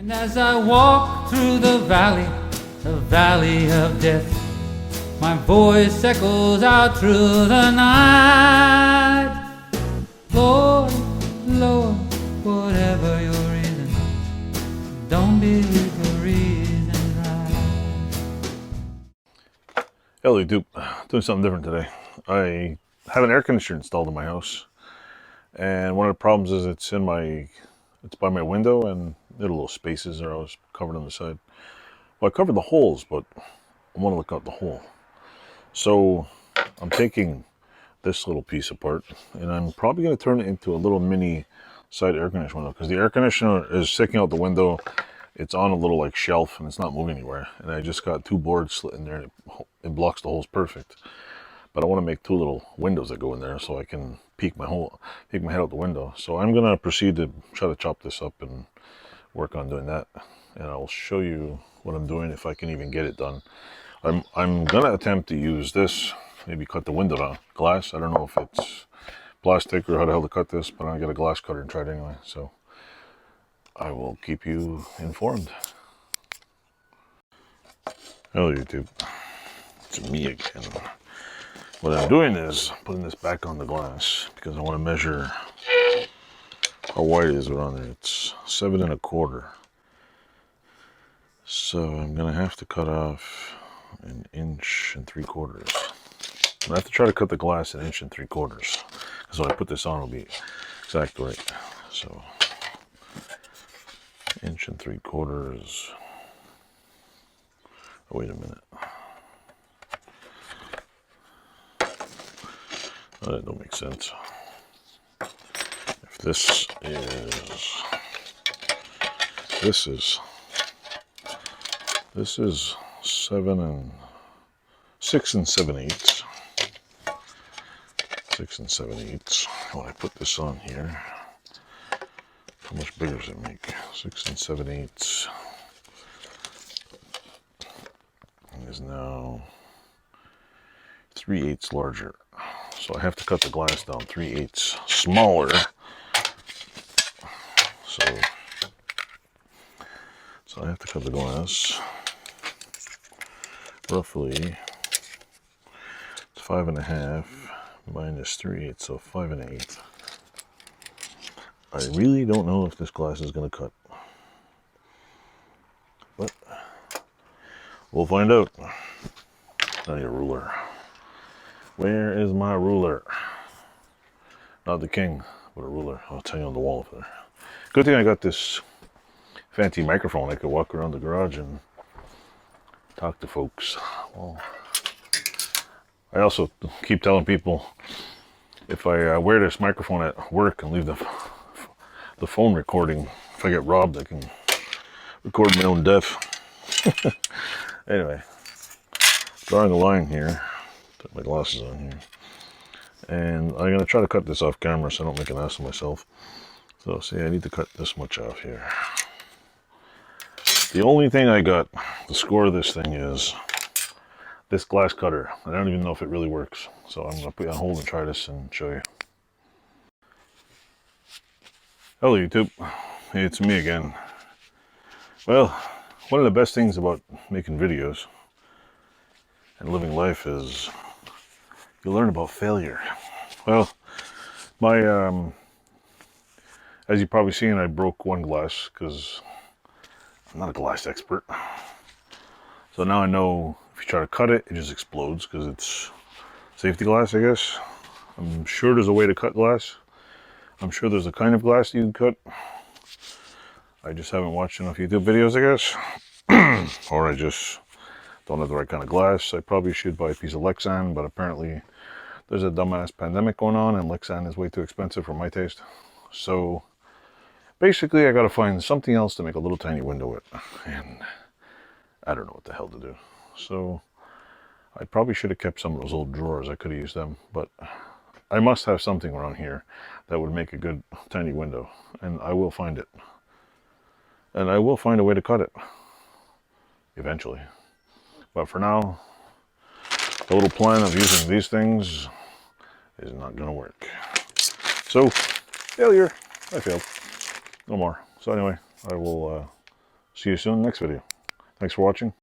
And as I walk through the valley of death, my voice echoes out through the night. Lord, Lord, whatever your reason, don't believe the reason right. Hello YouTube, doing something different today. I have an air conditioner installed in my house, and one of the problems is it's by my window, and there are little spaces that are always covered on the side. Well, I covered the holes, but I want to look out the hole. So I'm taking this little piece apart, and I'm probably going to turn it into a little mini side air conditioner window, because the air conditioner is sticking out the window. It's on a little like shelf, and it's not moving anywhere. And I just got two boards slit in there, and it blocks the holes perfect. But I want to make two little windows that go in there so I can peek my head out the window. So I'm going to proceed to try to chop this up and work on doing that. And I'll show you what I'm doing if I can even get it done. I'm going to attempt to use this, maybe cut the window down, glass. I don't know if it's plastic or how the hell to cut this, but I'll get a glass cutter and try it anyway. So I will keep you informed. Hello YouTube, it's me again. What I'm doing is putting this back on the glass because I want to measure how wide it is around there. It's 7 1/4. So I'm going to have to cut off 1 3/4 inches. I have to try to cut the glass 1 3/4 inches. Because when I put this on, it'll be exact right. So 1 3/4 inches. Oh, wait a minute. Oh, that don't make sense. If this is 6 7/8. 6 7/8. When I put this on here, how much bigger does it make? 6 7/8 is now 3/8 larger. So I have to cut the glass down 3/8 smaller. So I have to cut the glass roughly 5 1/2 minus 3/8, so 5 1/8. I really don't know if this glass is going to cut, but we'll find out. I need a ruler. Where is my ruler? Not the king, but a ruler. I'll tell you on the wall over there. Good thing I got this fancy microphone. I could walk around the garage and talk to folks. Well, I also keep telling people if I wear this microphone at work and leave the phone recording, if I get robbed, I can record my own death. Anyway, drawing a line here. Put my glasses on here, and I'm going to try to cut this off camera so I don't make an ass of myself. So see, I need to cut this much off here. The only thing I got to score this thing is this glass cutter. I don't even know if it really works, so I'm going to put it on hold and try this and show you. Hello YouTube, it's me again. Well, one of the best things about making videos and living life is you learn about failure. Well, as you've probably seen, I broke one glass because I'm not a glass expert. So now I know if you try to cut it, it just explodes because it's safety glass, I guess. I'm sure there's a way to cut glass. I'm sure there's a kind of glass you can cut. I just haven't watched enough YouTube videos, I guess. Or I just don't have the right kind of glass. I probably should buy a piece of Lexan, but apparently there's a dumbass pandemic going on and Lexan is way too expensive for my taste. So basically I gotta find something else to make a little tiny window with, and I don't know what the hell to do. So I probably should have kept some of those old drawers. I could have used them, but I must have something around here that would make a good tiny window, and I will find it. And I will find a way to cut it eventually. But for now, the little plan of using these things is not going to work. So, failure. I failed. No more. So anyway, I will See you soon, next video. Thanks for watching.